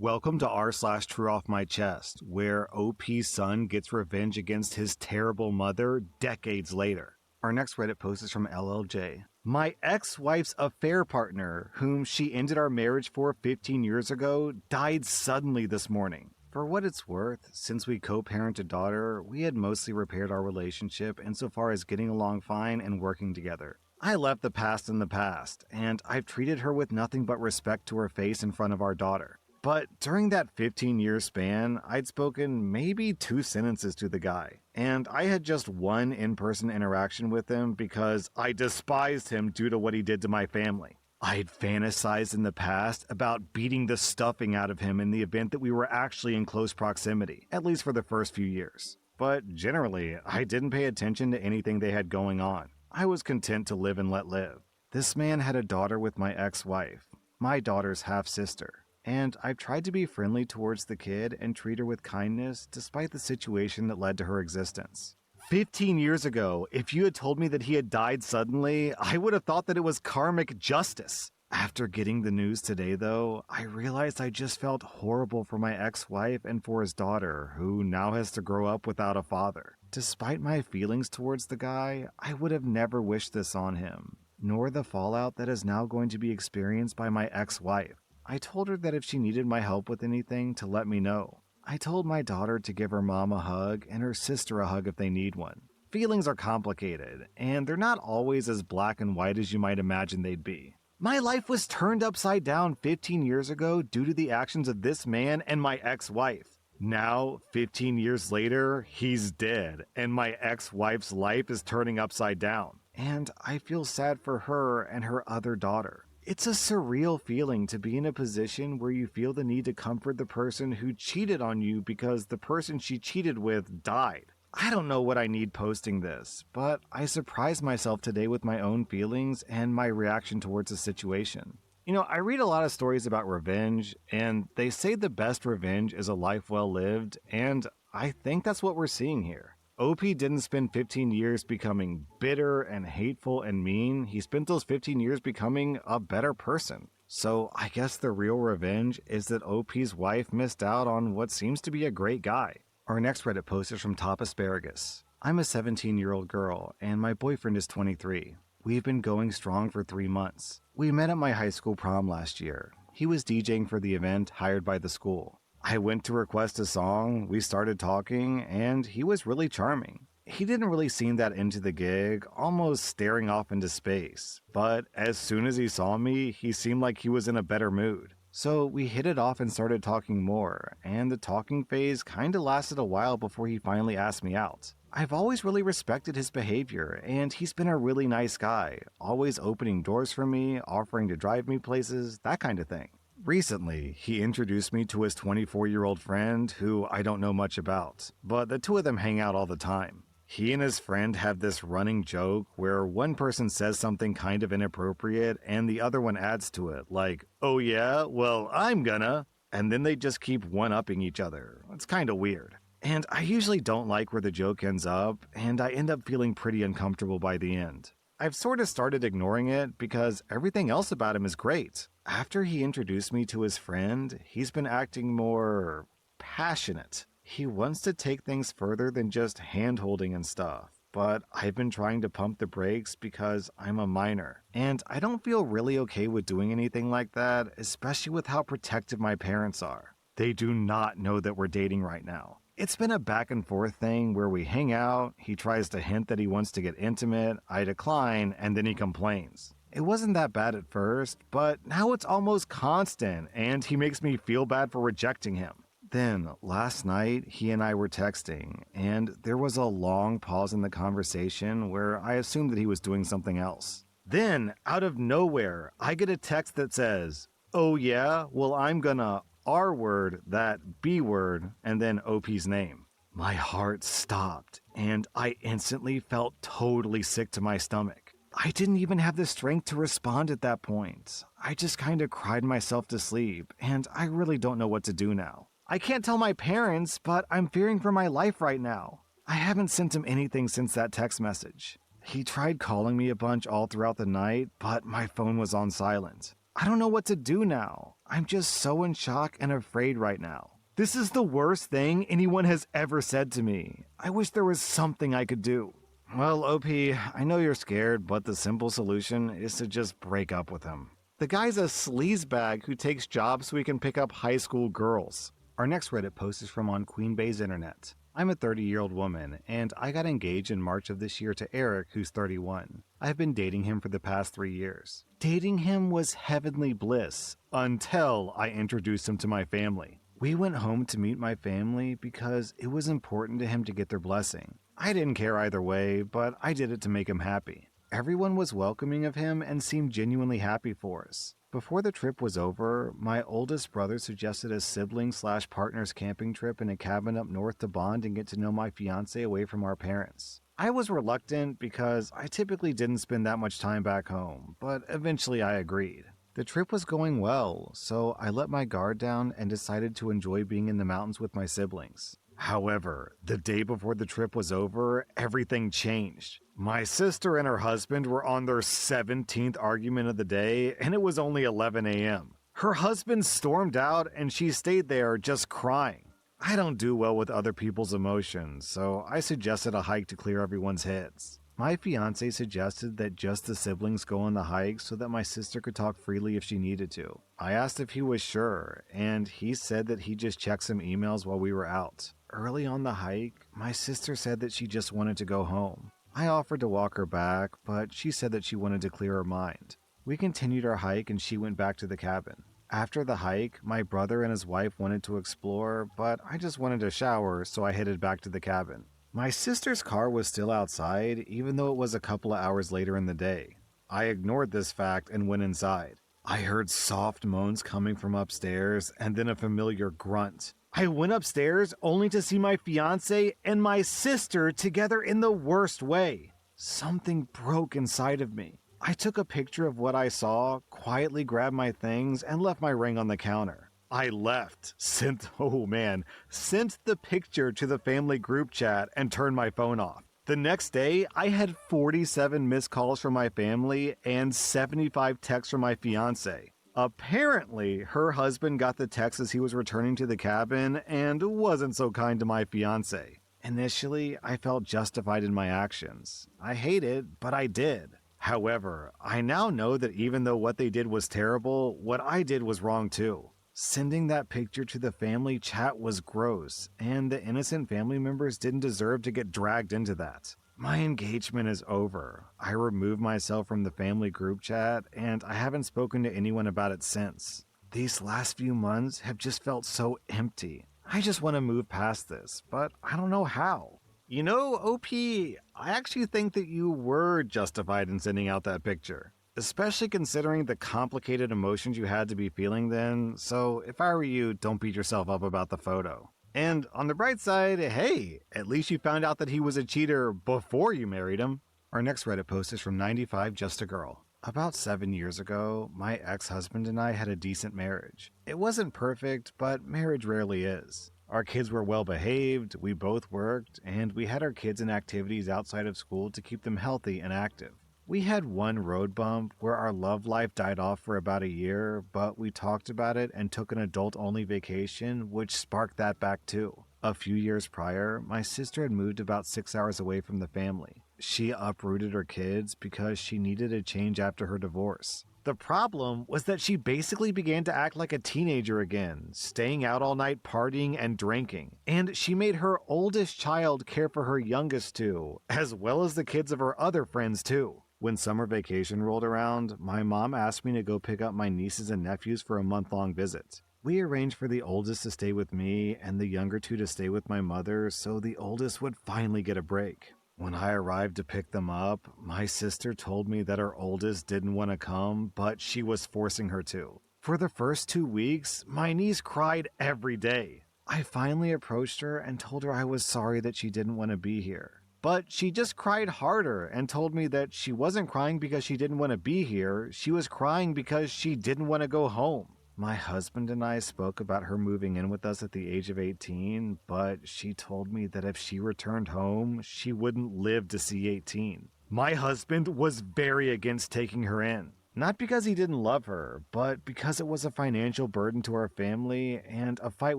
Welcome to r/True Off My Chest, where OP's son gets revenge against his terrible mother decades later. Our next Reddit post is from LLJ. My ex-wife's affair partner, whom she ended our marriage for 15 years ago, died suddenly this morning. For what it's worth, since we co-parent a daughter, we had mostly repaired our relationship insofar as getting along fine and working together. I left the past in the past, and I've treated her with nothing but respect to her face in front of our daughter. But during that 15-year span, I'd spoken maybe 2 sentences to the guy, and I had just one in-person interaction with him because I despised him due to what he did to my family. I'd fantasized in the past about beating the stuffing out of him in the event that we were actually in close proximity, at least for the first few years. But generally, I didn't pay attention to anything they had going on. I was content to live and let live. This man had a daughter with my ex-wife, my daughter's half-sister. And I've tried to be friendly towards the kid and treat her with kindness despite the situation that led to her existence. 15 years ago, if you had told me that he had died suddenly, I would have thought that it was karmic justice. After getting the news today, though, I realized I just felt horrible for my ex-wife and for his daughter, who now has to grow up without a father. Despite my feelings towards the guy, I would have never wished this on him, nor the fallout that is now going to be experienced by my ex-wife. I told her that if she needed my help with anything, to let me know. I told my daughter to give her mom a hug and her sister a hug if they need one. Feelings are complicated, and they're not always as black and white as you might imagine they'd be. My life was turned upside down 15 years ago due to the actions of this man and my ex-wife. Now, 15 years later, he's dead, and my ex-wife's life is turning upside down. And I feel sad for her and her other daughter. It's a surreal feeling to be in a position where you feel the need to comfort the person who cheated on you because the person she cheated with died. I don't know what I need posting this, but I surprised myself today with my own feelings and my reaction towards the situation. You know, I read a lot of stories about revenge, and they say the best revenge is a life well lived, and I think that's what we're seeing here. OP didn't spend 15 years becoming bitter and hateful and mean. He spent those 15 years becoming a better person. So I guess the real revenge is that OP's wife missed out on what seems to be a great guy. Our next Reddit post is from Top Asparagus. I'm a 17-year-old girl, and my boyfriend is 23. We've been going strong for 3 months. We met at my high school prom last year. He was DJing for the event hired by the school. I went to request a song, we started talking, and he was really charming. He didn't really seem that into the gig, almost staring off into space. But as soon as he saw me, he seemed like he was in a better mood. So we hit it off and started talking more, and the talking phase kinda lasted a while before he finally asked me out. I've always really respected his behavior, and he's been a really nice guy, always opening doors for me, offering to drive me places, that kind of thing. Recently, he introduced me to his 24-year-old friend who I don't know much about, but the two of them hang out all the time. He and his friend have this running joke where one person says something kind of inappropriate and the other one adds to it, like, "Oh yeah, well, I'm gonna," and then they just keep one-upping each other. It's kinda weird. And I usually don't like where the joke ends up, and I end up feeling pretty uncomfortable by the end. I've sort of started ignoring it because everything else about him is great. After he introduced me to his friend, he's been acting more passionate. He wants to take things further than just hand-holding and stuff. But I've been trying to pump the brakes because I'm a minor. And I don't feel really okay with doing anything like that, especially with how protective my parents are. They do not know that we're dating right now. It's been a back and forth thing where we hang out, he tries to hint that he wants to get intimate, I decline, and then he complains. It wasn't that bad at first, but now it's almost constant, and he makes me feel bad for rejecting him. Then, last night, he and I were texting, and there was a long pause in the conversation where I assumed that he was doing something else. Then, out of nowhere, I get a text that says, "Oh yeah, well I'm gonna R-word that B-word," and then OP's name. My heart stopped, and I instantly felt totally sick to my stomach. I didn't even have the strength to respond at that point. I just kinda cried myself to sleep, and I really don't know what to do now. I can't tell my parents, but I'm fearing for my life right now. I haven't sent him anything since that text message. He tried calling me a bunch all throughout the night, but my phone was on silent. I don't know what to do now. I'm just so in shock and afraid right now. This is the worst thing anyone has ever said to me. I wish there was something I could do. Well, OP, I know you're scared, but the simple solution is to just break up with him. The guy's a sleazebag who takes jobs so he can pick up high school girls. Our next Reddit post is from On Queen Bay's internet. I'm a 30-year-old woman, and I got engaged in March of this year to Eric, who's 31. I've been dating him for the past 3 years. Dating him was heavenly bliss, until I introduced him to my family. We went home to meet my family because it was important to him to get their blessing. I didn't care either way, but I did it to make him happy. Everyone was welcoming of him and seemed genuinely happy for us. Before the trip was over, my oldest brother suggested a sibling/partners camping trip in a cabin up north to bond and get to know my fiance away from our parents. I was reluctant because I typically didn't spend that much time back home, but eventually I agreed. The trip was going well, so I let my guard down and decided to enjoy being in the mountains with my siblings. However, the day before the trip was over, everything changed. My sister and her husband were on their 17th argument of the day, and it was only 11 a.m. Her husband stormed out, and she stayed there just crying. I don't do well with other people's emotions, so I suggested a hike to clear everyone's heads. My fiance suggested that just the siblings go on the hike so that my sister could talk freely if she needed to. I asked if he was sure, and he said that he'd just check some emails while we were out. Early on the hike, my sister said that she just wanted to go home. I offered to walk her back, but she said that she wanted to clear her mind. We continued our hike and she went back to the cabin. After the hike, my brother and his wife wanted to explore, but I just wanted to shower, so I headed back to the cabin. My sister's car was still outside, even though it was a couple of hours later in the day. I ignored this fact and went inside. I heard soft moans coming from upstairs and then a familiar grunt. I went upstairs only to see my fiance and my sister together in the worst way. Something broke inside of me. I took a picture of what I saw, quietly grabbed my things, and left my ring on the counter. I left, sent the picture to the family group chat and turned my phone off. The next day, I had 47 missed calls from my family and 75 texts from my fiance. Apparently, her husband got the text as he was returning to the cabin and wasn't so kind to my fiance. Initially, I felt justified in my actions. I hate it, but I did. However, I now know that even though what they did was terrible, what I did was wrong too. Sending that picture to the family chat was gross, and the innocent family members didn't deserve to get dragged into that. My engagement is over. I removed myself from the family group chat, and I haven't spoken to anyone about it since. These last few months have just felt so empty. I just want to move past this, but I don't know how. You know, OP, I actually think that you were justified in sending out that picture, especially considering the complicated emotions you had to be feeling then, so if I were you, don't beat yourself up about the photo. And on the bright side, hey, at least you found out that he was a cheater before you married him. Our next Reddit post is from 95 Just a Girl. About 7 years ago, my ex-husband and I had a decent marriage. It wasn't perfect, but marriage rarely is. Our kids were well behaved, we both worked, and we had our kids in activities outside of school to keep them healthy and active. We had one road bump where our love life died off for about a year, but we talked about it and took an adult-only vacation, which sparked that back too. A few years prior, my sister had moved about 6 hours away from the family. She uprooted her kids because she needed a change after her divorce. The problem was that she basically began to act like a teenager again, staying out all night partying and drinking. And she made her oldest child care for her youngest two, as well as the kids of her other friends too. When summer vacation rolled around, my mom asked me to go pick up my nieces and nephews for a month-long visit. We arranged for the oldest to stay with me and the younger two to stay with my mother so the oldest would finally get a break. When I arrived to pick them up, my sister told me that her oldest didn't want to come, but she was forcing her to. For the first 2 weeks, my niece cried every day. I finally approached her and told her I was sorry that she didn't want to be here. But she just cried harder and told me that she wasn't crying because she didn't want to be here, she was crying because she didn't want to go home. My husband and I spoke about her moving in with us at the age of 18, but she told me that if she returned home, she wouldn't live to see 18. My husband was very against taking her in. Not because he didn't love her, but because it was a financial burden to our family and a fight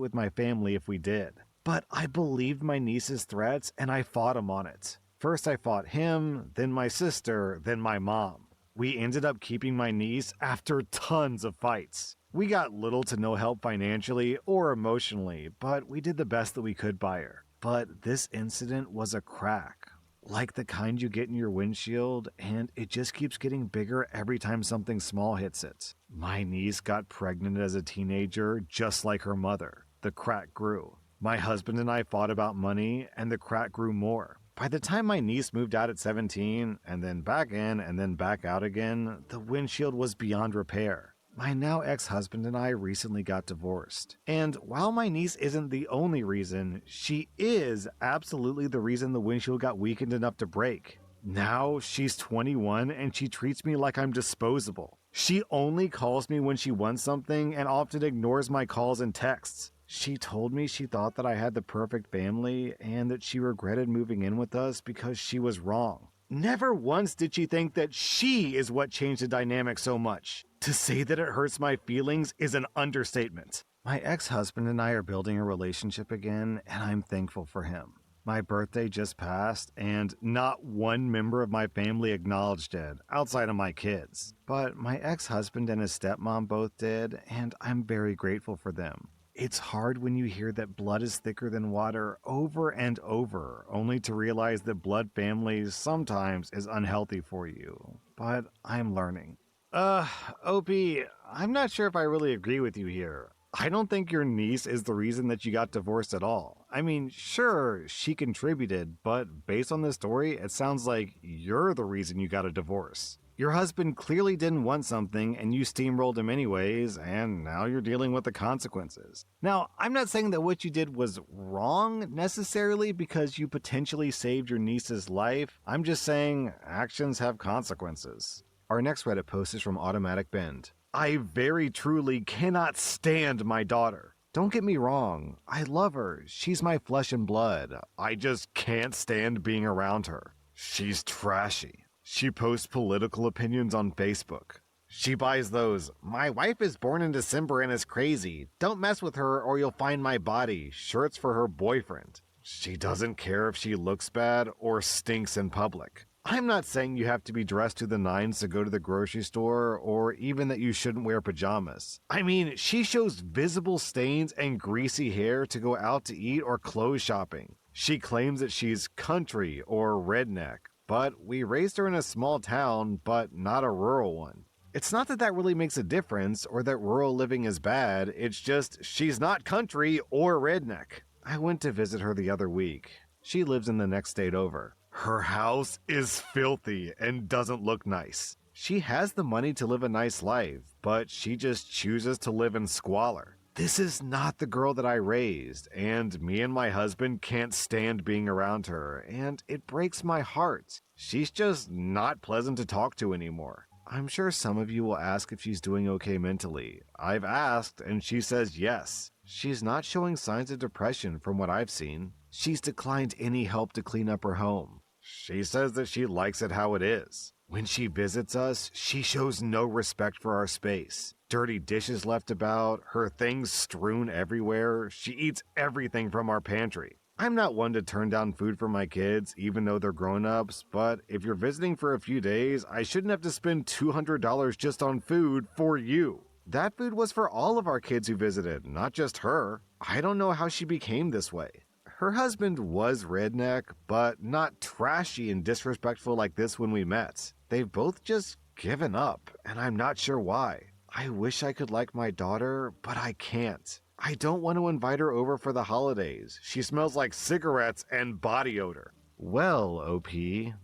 with my family if we did. But I believed my niece's threats and I fought him on it. First I fought him, then my sister, then my mom. We ended up keeping my niece after tons of fights. We got little to no help financially or emotionally, but we did the best that we could by her. But this incident was a crack, like the kind you get in your windshield, and it just keeps getting bigger every time something small hits it. My niece got pregnant as a teenager, just like her mother. The crack grew. My husband and I fought about money, and the crack grew more. By the time my niece moved out at 17, and then back in, and then back out again, the windshield was beyond repair. My now ex-husband and I recently got divorced. And while my niece isn't the only reason, she is absolutely the reason the windshield got weakened enough to break. Now she's 21 and she treats me like I'm disposable. She only calls me when she wants something and often ignores my calls and texts. She told me she thought that I had the perfect family and that she regretted moving in with us because she was wrong. Never once did she think that she is what changed the dynamic so much. To say that it hurts my feelings is an understatement. My ex-husband and I are building a relationship again, and I'm thankful for him. My birthday just passed, and not one member of my family acknowledged it, outside of my kids. But my ex-husband and his stepmom both did, and I'm very grateful for them. It's hard when you hear that blood is thicker than water over and over, only to realize that blood families sometimes is unhealthy for you. But I'm learning. OP, I'm not sure if I really agree with you here. I don't think your niece is the reason that you got divorced at all. I mean, sure, she contributed, but based on this story, it sounds like you're the reason you got a divorce. Your husband clearly didn't want something and you steamrolled him anyways, and now you're dealing with the consequences. Now, I'm not saying that what you did was wrong necessarily because you potentially saved your niece's life. I'm just saying actions have consequences. Our next Reddit post is from Automatic Bend. I very truly cannot stand my daughter. Don't get me wrong, I love her. She's my flesh and blood. I just can't stand being around her. She's trashy. She posts political opinions on Facebook. She buys those, "My wife is born in December and is crazy. Don't mess with her or you'll find my body" shirts for her boyfriend. She doesn't care if she looks bad or stinks in public. I'm not saying you have to be dressed to the nines to go to the grocery store, or even that you shouldn't wear pajamas. I mean, she shows visible stains and greasy hair to go out to eat or clothes shopping. She claims that she's country or redneck, but we raised her in a small town, but not a rural one. It's not that that really makes a difference or that rural living is bad, it's just she's not country or redneck. I went to visit her the other week. She lives in the next state over. Her house is filthy and doesn't look nice. She has the money to live a nice life, but she just chooses to live in squalor. This is not the girl that I raised, and me and my husband can't stand being around her, and it breaks my heart. She's just not pleasant to talk to anymore. I'm sure some of you will ask if she's doing okay mentally. I've asked, and she says yes. She's not showing signs of depression from what I've seen. She's declined any help to clean up her home. She says that she likes it how it is. When she visits us, she shows no respect for our space. Dirty dishes left about, her things strewn everywhere. She eats everything from our pantry. I'm not one to turn down food for my kids, even though they're grown-ups, but if you're visiting for a few days, I shouldn't have to spend $200 just on food for you. That food was for all of our kids who visited, not just her. I don't know how she became this way. Her husband was redneck, but not trashy and disrespectful like this when we met. They've both just given up, and I'm not sure why. I wish I could like my daughter, but I can't. I don't want to invite her over for the holidays. She smells like cigarettes and body odor. Well, OP,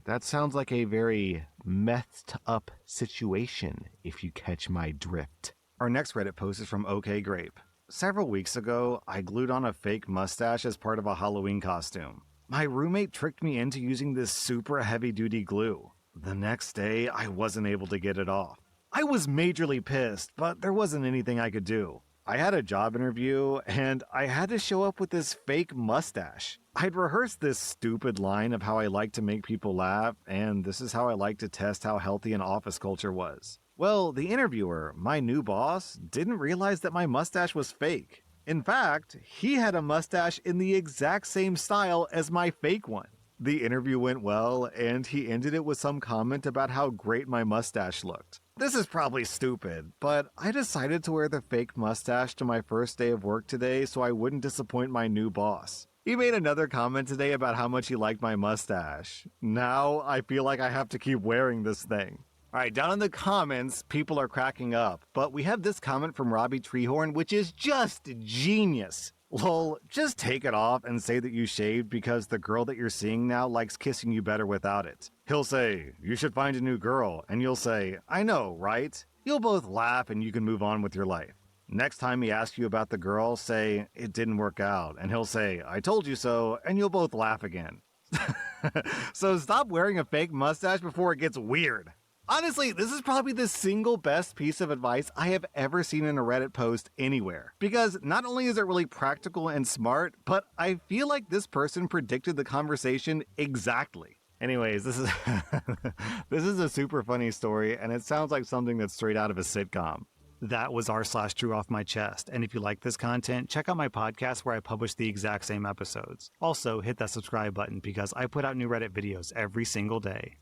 that sounds like a very methed up situation, if you catch my drift. Our next Reddit post is from OK Grape. Several weeks ago, I glued on a fake mustache as part of a Halloween costume. My roommate tricked me into using this super heavy-duty glue. The next day, I wasn't able to get it off. I was majorly pissed, but there wasn't anything I could do. I had a job interview, and I had to show up with this fake mustache. I'd rehearsed this stupid line of how I like to make people laugh, and this is how I like to test how healthy an office culture was. Well, the interviewer, my new boss, didn't realize that my mustache was fake. In fact, he had a mustache in the exact same style as my fake one. The interview went well, and he ended it with some comment about how great my mustache looked. This is probably stupid, but I decided to wear the fake mustache to my first day of work today so I wouldn't disappoint my new boss. He made another comment today about how much he liked my mustache. Now I feel like I have to keep wearing this thing. Alright, down in the comments, people are cracking up, but we have this comment from Robbie Treehorn, which is just genius. Lol, just take it off and say that you shaved because the girl that you're seeing now likes kissing you better without it. He'll say, you should find a new girl, and you'll say, I know, right? You'll both laugh and you can move on with your life. Next time he asks you about the girl, say, it didn't work out, and he'll say, I told you so, and you'll both laugh again. So stop wearing a fake mustache before it gets weird. Honestly, this is probably the single best piece of advice I have ever seen in a Reddit post anywhere. Because not only is it really practical and smart, but I feel like this person predicted the conversation exactly. Anyways, this is this is a super funny story, and it sounds like something that's straight out of a sitcom. That was r/Drew Off My Chest, and if you like this content, check out my podcast where I publish the exact same episodes. Also, hit that subscribe button because I put out new Reddit videos every single day.